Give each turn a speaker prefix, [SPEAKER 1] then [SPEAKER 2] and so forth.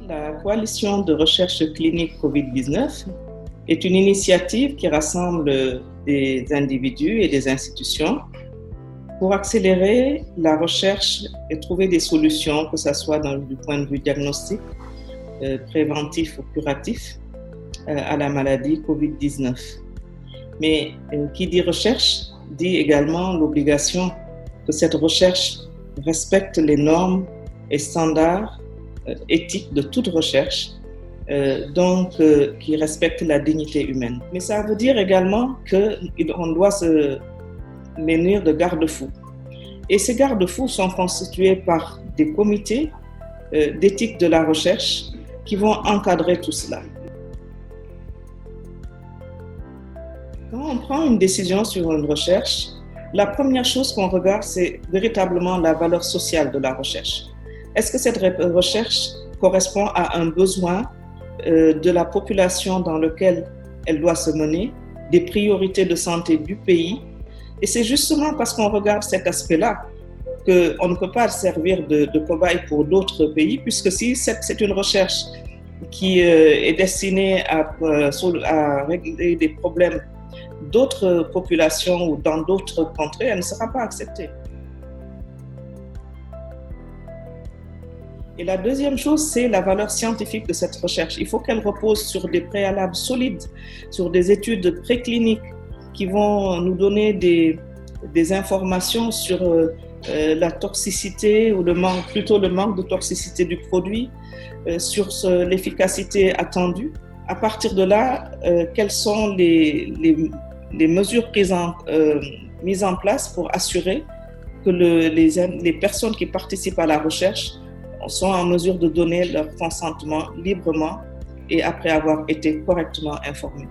[SPEAKER 1] La coalition de recherche clinique COVID-19 est une initiative qui rassemble des individus et des institutions pour accélérer la recherche et trouver des solutions, que ce soit du point de vue diagnostic, préventif ou curatif, à la maladie COVID-19. Mais qui dit recherche dit également l'obligation que cette recherche respecte les normes et standards éthiques de toute recherche, qui respecte la dignité humaine. Mais ça veut dire également qu'on doit se munir de garde-fous. Et ces garde-fous sont constitués par des comités d'éthique de la recherche qui vont encadrer tout cela. Quand on prend une décision sur une recherche, la première chose qu'on regarde, c'est véritablement la valeur sociale de la recherche. Est-ce que cette recherche correspond à un besoin de la population dans lequel elle doit se mener, des priorités de santé du pays? Et c'est justement parce qu'on regarde cet aspect-là qu'on ne peut pas servir de cobaye pour d'autres pays, puisque si c'est une recherche qui est destinée à régler des problèmes d'autres populations ou dans d'autres contrées, elle ne sera pas acceptée. Et la deuxième chose, c'est la valeur scientifique de cette recherche. Il faut qu'elle repose sur des préalables solides, sur des études précliniques qui vont nous donner des informations sur la toxicité ou le manque de toxicité du produit, sur l'efficacité attendue. À partir de là, quelles sont les mesures mises en place pour assurer que les personnes qui participent à la recherche sont en mesure de donner leur consentement librement et après avoir été correctement informées.